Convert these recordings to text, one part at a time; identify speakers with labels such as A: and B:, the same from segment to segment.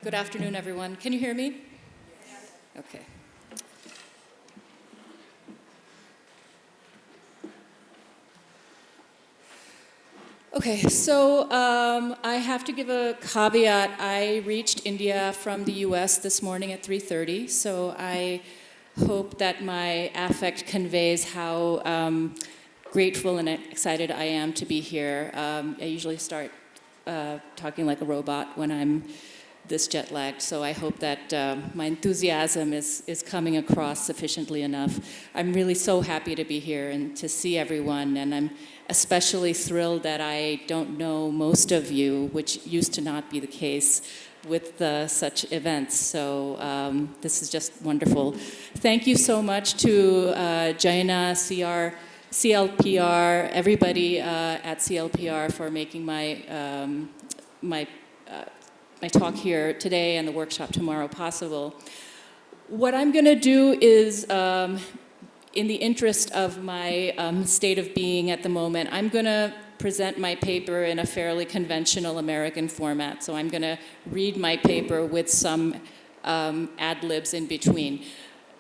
A: Good afternoon, everyone. Can you hear me? Okay. Okay, so I have to give a caveat. I reached India from the US this morning at 3:30, so I hope that my affect conveys how grateful and excited I am to be here. I usually start talking like a robot when I'm this jet lagged, so I hope that my enthusiasm is coming across sufficiently enough. I'm really so happy to be here and to see everyone, and I'm especially thrilled that I don't know most of you, which used to not be the case with such events, so this is just wonderful. Thank you so much to Jaina, CLPR, everybody at CLPR for making my talk here today and the workshop tomorrow possible. What I'm going to do is, in the interest of my state of being at the moment, I'm going to present my paper in a fairly conventional American format. So I'm going to read my paper with some ad-libs in between.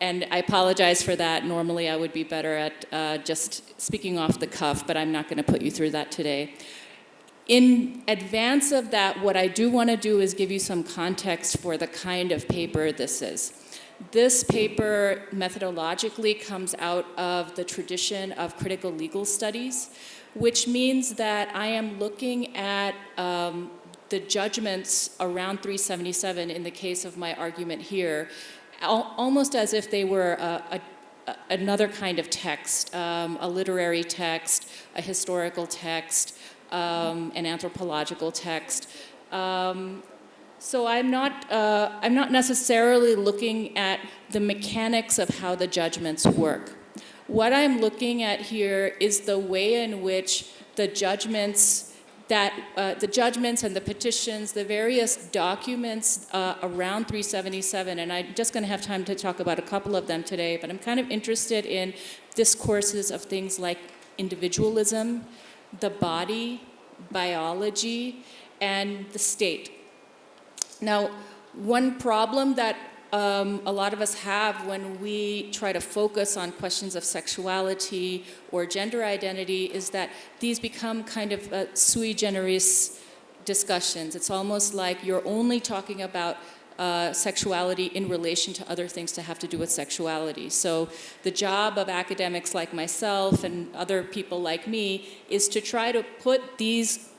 A: And I apologize for that. Normally I would be better at just speaking off the cuff, but I'm not going to put you through that today. In advance of that, what I do want to do is give you some context for the kind of paper this is. This paper methodologically comes out of the tradition of critical legal studies, which means that I am looking at the judgments around 377 in the case of my argument here, almost as if they were another kind of text, a literary text, a historical text, an anthropological text. So I'm not necessarily looking at the mechanics of how the judgments work. What I'm looking at here is the way in which the judgments and the petitions, the various documents around 377, and I'm just going to have time to talk about a couple of them today, but I'm kind of interested in discourses of things like individualism, the body, biology, and the state. Now, one problem that a lot of us have when we try to focus on questions of sexuality or gender identity is that these become kind of sui generis discussions. It's almost like you're only talking about sexuality in relation to other things to have to do with sexuality. So the job of academics like myself and other people like me is to try to put these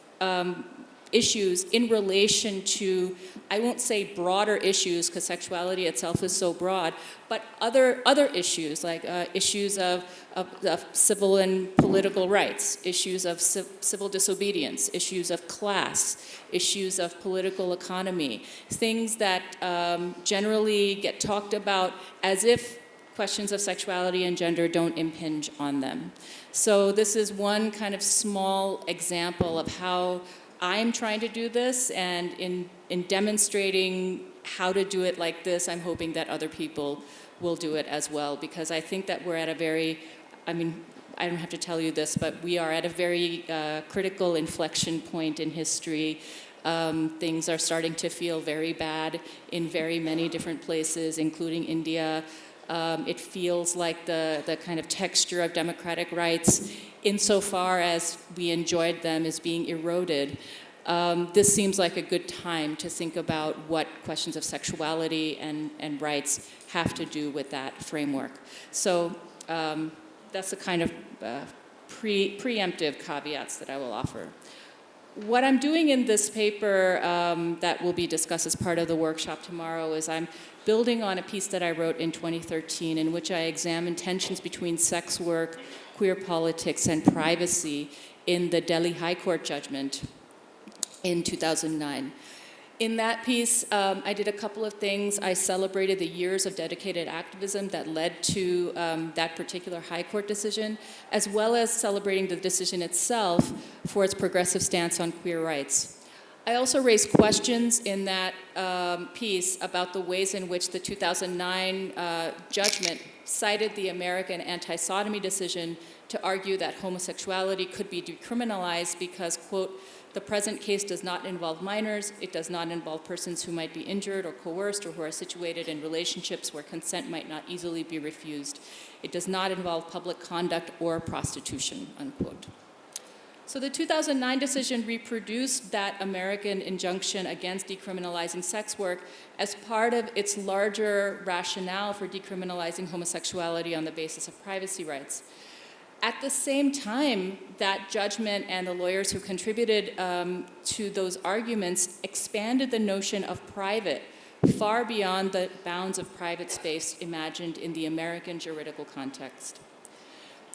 A: issues in relation to, I won't say broader issues because sexuality itself is so broad, but other issues like issues of civil and political rights, issues of civil disobedience, issues of class, issues of political economy, things that generally get talked about as if questions of sexuality and gender don't impinge on them. So this is one kind of small example of how I'm trying to do this, and in demonstrating how to do it like this, I'm hoping that other people will do it as well, because I think that we're at a very, I don't have to tell you this, but we are at a very critical inflection point in history. Things are starting to feel very bad in very many different places, including India. It feels like the kind of texture of democratic rights, insofar as we enjoyed them, is being eroded. This seems like a good time to think about what questions of sexuality and rights have to do with that framework. So that's the kind of preemptive caveats that I will offer. What I'm doing in this paper that will be discussed as part of the workshop tomorrow is I'm building on a piece that I wrote in 2013 in which I examined tensions between sex work, queer politics, and privacy in the Delhi High Court judgment in 2009. In that piece, I did a couple of things. I celebrated the years of dedicated activism that led to that particular High Court decision, as well as celebrating the decision itself for its progressive stance on queer rights. I also raised questions in that piece about the ways in which the 2009 judgment cited the American anti-sodomy decision to argue that homosexuality could be decriminalized because, quote, The present case does not involve minors. It does not involve persons who might be injured or coerced or who are situated in relationships where consent might not easily be refused. It does not involve public conduct or prostitution, unquote. So the 2009 decision reproduced that American injunction against decriminalizing sex work as part of its larger rationale for decriminalizing homosexuality on the basis of privacy rights. At the same time, that judgment and the lawyers who contributed to those arguments expanded the notion of private far beyond the bounds of private space imagined in the American juridical context.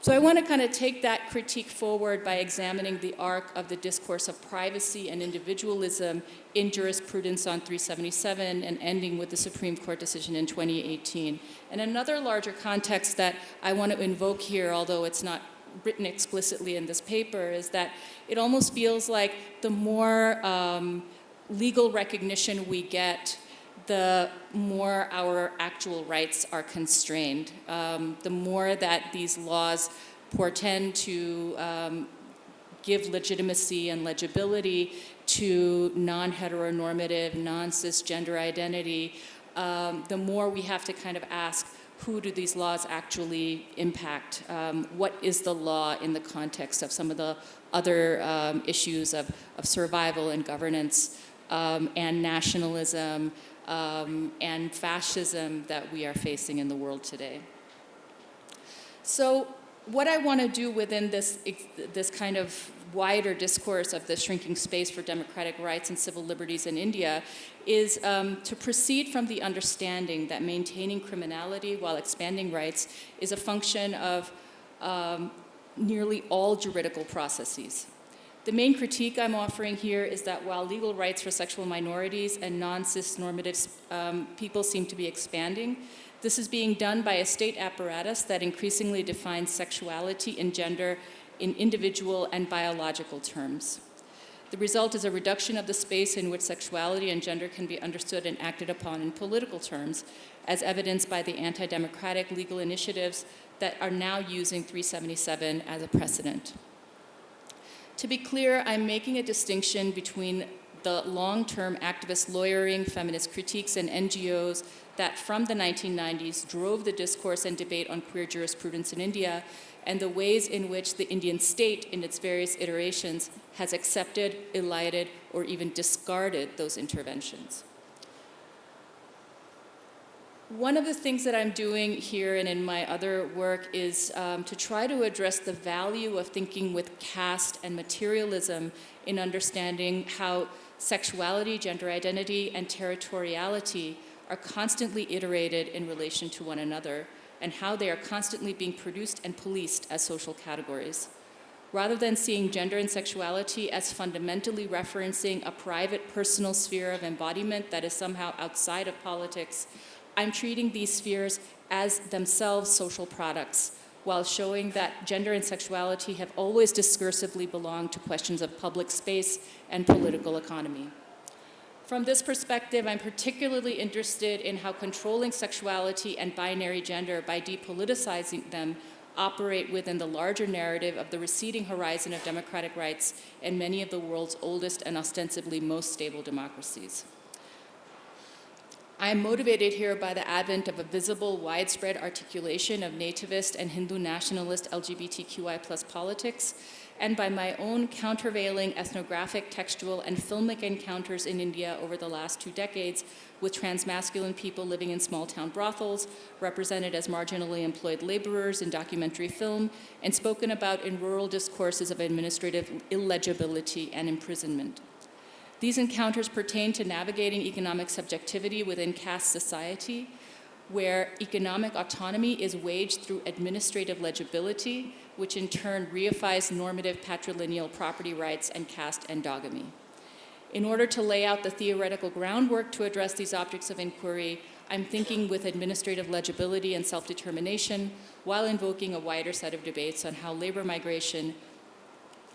A: So I want to kind of take that critique forward by examining the arc of the discourse of privacy and individualism in jurisprudence on 377 and ending with the Supreme Court decision in 2018. And another larger context that I want to invoke here, although it's not written explicitly in this paper, is that it almost feels like the more legal recognition we get, the more our actual rights are constrained. The more that these laws portend to give legitimacy and legibility to non-heteronormative, non-cisgender identity, the more we have to kind of ask, who do these laws actually impact? What is the law in the context of some of the other issues of survival and governance and nationalism, and fascism that we are facing in the world today. So what I want to do within this kind of wider discourse of the shrinking space for democratic rights and civil liberties in India is to proceed from the understanding that maintaining criminality while expanding rights is a function of nearly all juridical processes. The main critique I'm offering here is that while legal rights for sexual minorities and non-cis normative people seem to be expanding, this is being done by a state apparatus that increasingly defines sexuality and gender in individual and biological terms. The result is a reduction of the space in which sexuality and gender can be understood and acted upon in political terms, as evidenced by the anti-democratic legal initiatives that are now using 377 as a precedent. To be clear, I'm making a distinction between the long-term activist lawyering, feminist critiques, and NGOs that from the 1990s drove the discourse and debate on queer jurisprudence in India, and the ways in which the Indian state, in its various iterations, has accepted, elided, or even discarded those interventions. One of the things that I'm doing here and in my other work is to try to address the value of thinking with caste and materialism in understanding how sexuality, gender identity, and territoriality are constantly iterated in relation to one another, and how they are constantly being produced and policed as social categories. Rather than seeing gender and sexuality as fundamentally referencing a private personal sphere of embodiment that is somehow outside of politics, I'm treating these spheres as themselves social products, while showing that gender and sexuality have always discursively belonged to questions of public space and political economy. From this perspective, I'm particularly interested in how controlling sexuality and binary gender by depoliticizing them operate within the larger narrative of the receding horizon of democratic rights in many of the world's oldest and ostensibly most stable democracies. I am motivated here by the advent of a visible, widespread articulation of nativist and Hindu nationalist LGBTQI+ politics, and by my own countervailing ethnographic, textual, and filmic encounters in India over the last 2 decades with transmasculine people living in small-town brothels, represented as marginally employed laborers in documentary film, and spoken about in rural discourses of administrative illegibility and imprisonment. These encounters pertain to navigating economic subjectivity within caste society, where economic autonomy is waged through administrative legibility, which in turn reifies normative patrilineal property rights and caste endogamy. In order to lay out the theoretical groundwork to address these objects of inquiry, I'm thinking with administrative legibility and self-determination, while invoking a wider set of debates on how labor migration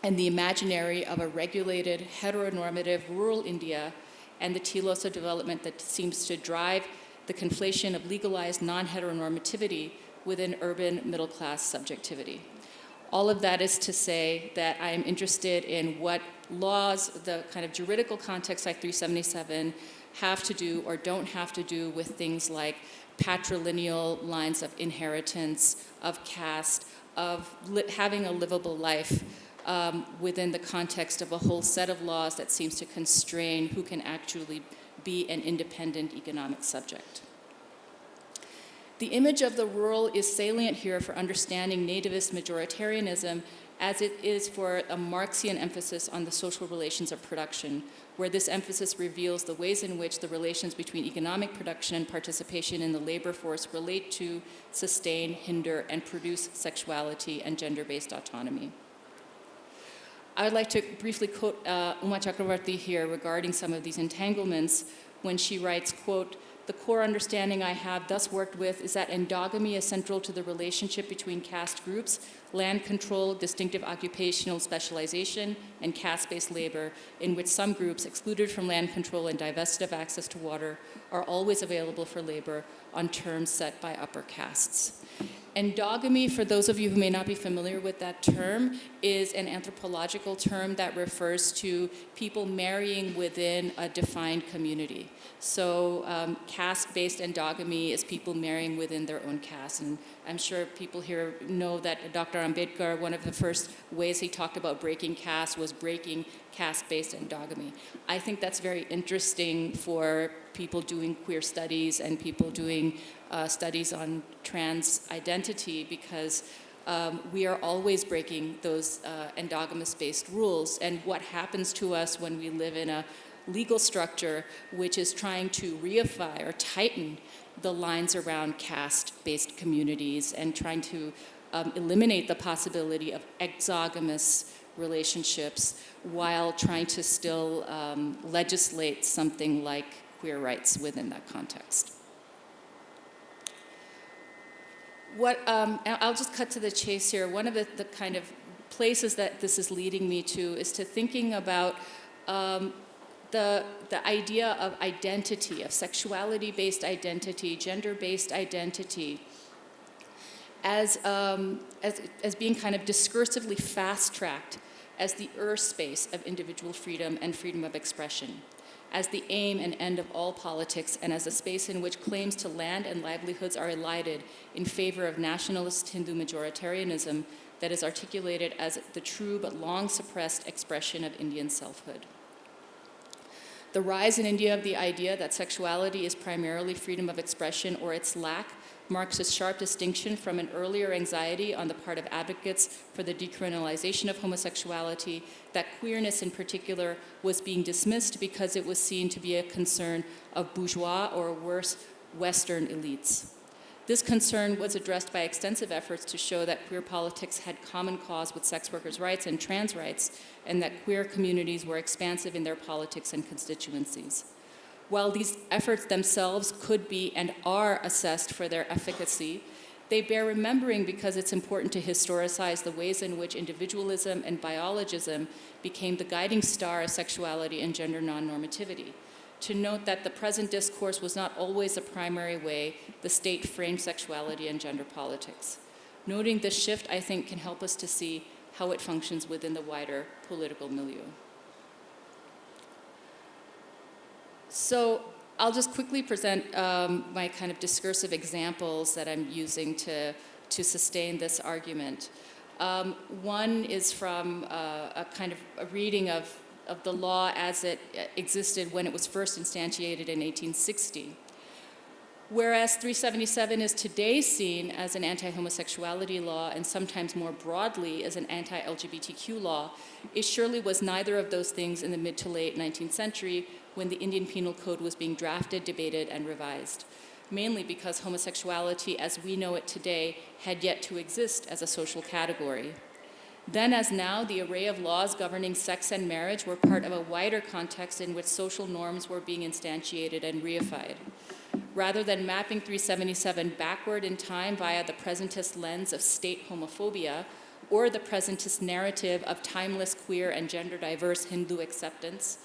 A: and the imaginary of a regulated, heteronormative rural India and the telos of development that seems to drive the conflation of legalized non-heteronormativity within urban middle-class subjectivity. All of that is to say that I am interested in what laws, the kind of juridical context like 377, have to do or don't have to do with things like patrilineal lines of inheritance, of caste, of having a livable life within the context of a whole set of laws that seems to constrain who can actually be an independent economic subject. The image of the rural is salient here for understanding nativist majoritarianism as it is for a Marxian emphasis on the social relations of production, where this emphasis reveals the ways in which the relations between economic production and participation in the labor force relate to, sustain, hinder, and produce sexuality and gender-based autonomy. I would like to briefly quote Uma Chakravarti here regarding some of these entanglements when she writes, quote, "The core understanding I have thus worked with is that endogamy is central to the relationship between caste groups, land control, distinctive occupational specialization, and caste-based labor, in which some groups, excluded from land control and divested of access to water, are always available for labor on terms set by upper castes." Endogamy, for those of you who may not be familiar with that term, is an anthropological term that refers to people marrying within a defined community. So caste-based endogamy is people marrying within their own caste. And I'm sure people here know that Dr. Ambedkar, one of the first ways he talked about breaking caste was breaking caste-based endogamy. I think that's very interesting for people doing queer studies and people doing studies on trans identity, because we are always breaking those endogamous-based rules. And what happens to us when we live in a legal structure which is trying to reify or tighten the lines around caste-based communities and trying to eliminate the possibility of exogamous relationships while trying to still legislate something like queer rights within that context. I'll just cut to the chase here. One of the kind of places that this is leading me to is to thinking about the idea of identity, of sexuality-based identity, gender-based identity, as being kind of discursively fast-tracked as the space of individual freedom and freedom of expression, as the aim and end of all politics, and as a space in which claims to land and livelihoods are elided in favor of nationalist Hindu majoritarianism that is articulated as the true but long suppressed expression of Indian selfhood. The rise in India of the idea that sexuality is primarily freedom of expression or its lack marks a sharp distinction from an earlier anxiety on the part of advocates for the decriminalization of homosexuality, that queerness in particular was being dismissed because it was seen to be a concern of bourgeois or worse, Western elites. This concern was addressed by extensive efforts to show that queer politics had common cause with sex workers' rights and trans rights, and that queer communities were expansive in their politics and constituencies. While these efforts themselves could be and are assessed for their efficacy, they bear remembering because it's important to historicize the ways in which individualism and biologism became the guiding star of sexuality and gender non-normativity. To note that the present discourse was not always the primary way the state framed sexuality and gender politics. Noting this shift, I think, can help us to see how it functions within the wider political milieu. So I'll just quickly present my kind of discursive examples that I'm using to sustain this argument. One is from a kind of a reading of the law as it existed when it was first instantiated in 1860. Whereas 377 is today seen as an anti-homosexuality law and sometimes more broadly as an anti-LGBTQ law, it surely was neither of those things in the mid to late 19th century when the Indian Penal Code was being drafted, debated, and revised, mainly because homosexuality as we know it today had yet to exist as a social category. Then as now, the array of laws governing sex and marriage were part of a wider context in which social norms were being instantiated and reified. Rather than mapping 377 backward in time via the presentist lens of state homophobia or the presentist narrative of timeless queer and gender diverse Hindu acceptance,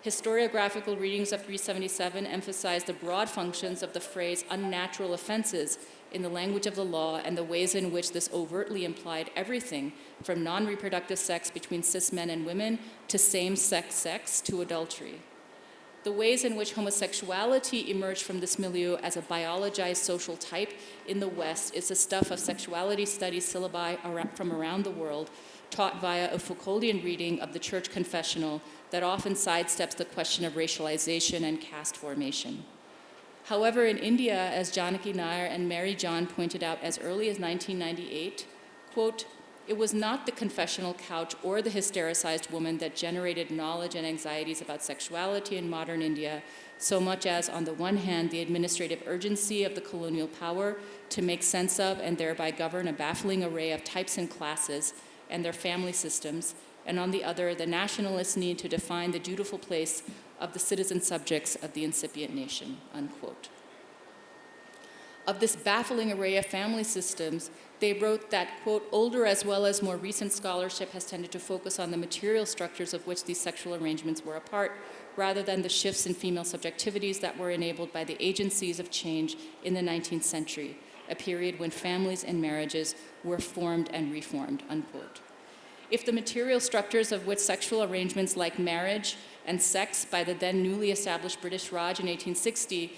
A: historiographical readings of 377 emphasize the broad functions of the phrase unnatural offenses in the language of the law and the ways in which this overtly implied everything from non-reproductive sex between cis men and women to same-sex sex to adultery. The ways in which homosexuality emerged from this milieu as a biologized social type in the West is the stuff of sexuality studies syllabi from around the world, taught via a Foucauldian reading of the church confessional that often sidesteps the question of racialization and caste formation. However, in India, as Janaki Nair and Mary John pointed out as early as 1998, quote, "It was not the confessional couch or the hystericized woman that generated knowledge and anxieties about sexuality in modern India, so much as, on the one hand, the administrative urgency of the colonial power to make sense of and thereby govern a baffling array of types and classes and their family systems, and on the other, the nationalist need to define the dutiful place of the citizen subjects of the incipient nation," unquote. Of this baffling array of family systems, they wrote that, quote, "Older as well as more recent scholarship has tended to focus on the material structures of which these sexual arrangements were a part, rather than the shifts in female subjectivities that were enabled by the agencies of change in the 19th century, a period when families and marriages were formed and reformed," unquote. If the material structures of which sexual arrangements like marriage and sex by the then newly established British Raj in 1860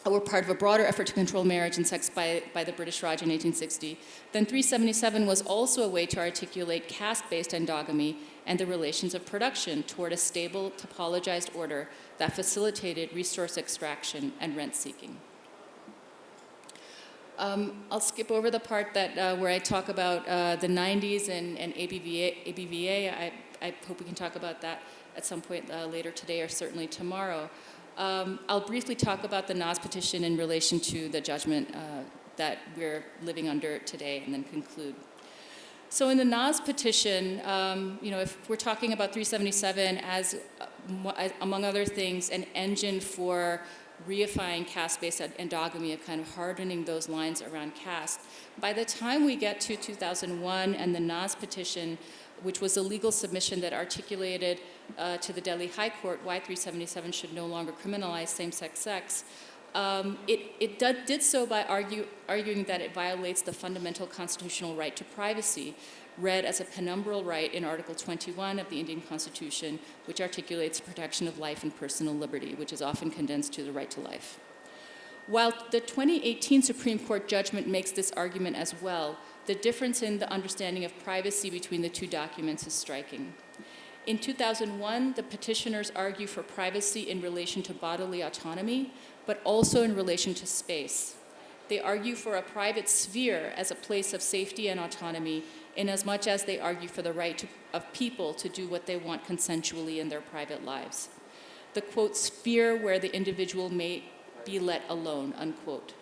A: were part of a broader effort to control marriage and sex by the British Raj in 1860, then 377 was also a way to articulate caste-based endogamy and the relations of production toward a stable, topologized order that facilitated resource extraction and rent-seeking. I'll skip over the part that where I talk about the 90s and ABVA. I hope we can talk about that at some point later today or certainly tomorrow. I'll briefly talk about the Nas petition in relation to the judgment that we're living under today and then conclude. So in the Nas petition, if we're talking about 377 as, among other things, an engine for reifying caste-based endogamy, of kind of hardening those lines around caste, by the time we get to 2001 and the Nas petition, which was a legal submission that articulated to the Delhi High Court why 377 should no longer criminalize same-sex sex, it did so by arguing that it violates the fundamental constitutional right to privacy, read as a penumbral right in Article 21 of the Indian Constitution, which articulates the protection of life and personal liberty, which is often condensed to the right to life. While the 2018 Supreme Court judgment makes this argument as well, the difference in the understanding of privacy between the two documents is striking. In 2001, the petitioners argue for privacy in relation to bodily autonomy, but also in relation to space. They argue for a private sphere as a place of safety and autonomy, inasmuch as they argue for the right of people to do what they want consensually in their private lives. The, quote, sphere where the individual may be let alone, unquote.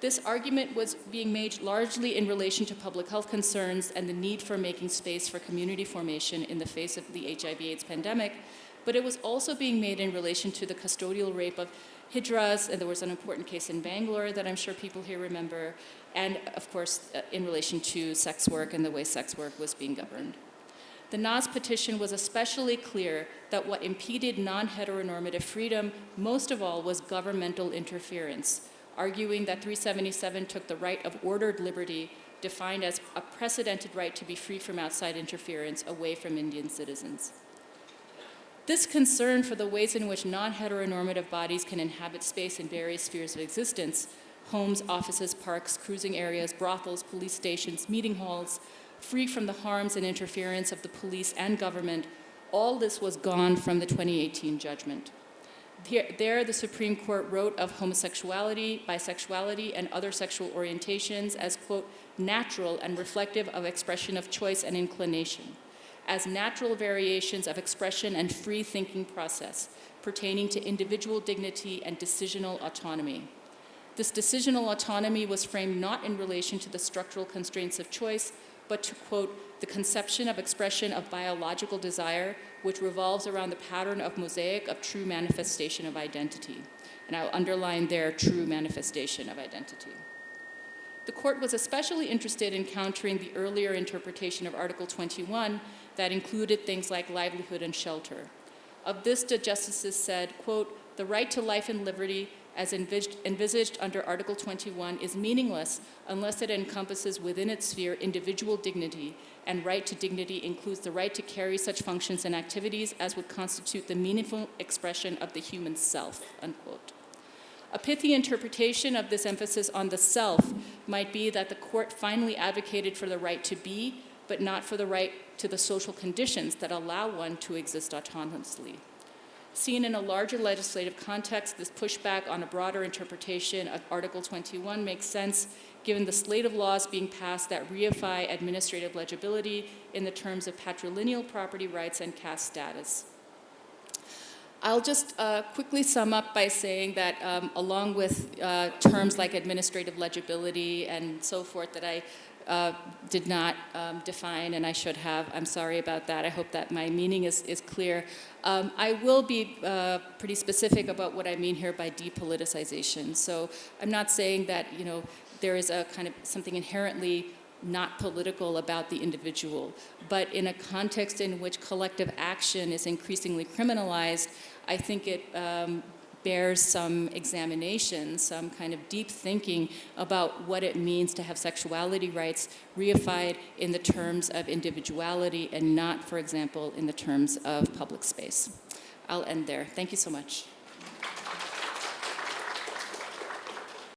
A: This argument was being made largely in relation to public health concerns and the need for making space for community formation in the face of the HIV/AIDS pandemic, but it was also being made in relation to the custodial rape of hijras, and there was an important case in Bangalore that I'm sure people here remember, and of course in relation to sex work and the way sex work was being governed. The Nas petition was especially clear that what impeded non-heteronormative freedom most of all was governmental interference, arguing that 377 took the right of ordered liberty, defined as a precedented right to be free from outside interference, away from Indian citizens. This concern for the ways in which non-heteronormative bodies can inhabit space in various spheres of existence, homes, offices, parks, cruising areas, brothels, police stations, meeting halls, free from the harms and interference of the police and government, all this was gone from the 2018 judgment. There, the Supreme Court wrote of homosexuality, bisexuality, and other sexual orientations as, quote, natural and reflective of expression of choice and inclination, as natural variations of expression and free thinking process pertaining to individual dignity and decisional autonomy. This decisional autonomy was framed not in relation to the structural constraints of choice, but to, quote, the conception of expression of biological desire, which revolves around the pattern of mosaic of true manifestation of identity. And I'll underline there, true manifestation of identity. The court was especially interested in countering the earlier interpretation of Article 21 that included things like livelihood and shelter. Of this, the justices said, quote, the right to life and liberty as envisaged under Article 21 is meaningless unless it encompasses within its sphere individual dignity, and right to dignity includes the right to carry such functions and activities as would constitute the meaningful expression of the human self, unquote. A pithy interpretation of this emphasis on the self might be that the court finally advocated for the right to be, but not for the right to the social conditions that allow one to exist autonomously. Seen in a larger legislative context, this pushback on a broader interpretation of Article 21 makes sense given the slate of laws being passed that reify administrative legibility in the terms of patrilineal property rights and caste status. I'll just quickly sum up by saying that along with terms like administrative legibility and so forth that I did not define, and I should have. I'm sorry about that. I hope that my meaning is clear. I will be pretty specific about what I mean here by depoliticization. So I'm not saying that, there is a kind of something inherently not political about the individual, but in a context in which collective action is increasingly criminalized, I think it bears some examination, some kind of deep thinking about what it means to have sexuality rights reified in the terms of individuality and not, for example, in the terms of public space. I'll end there. Thank you so much.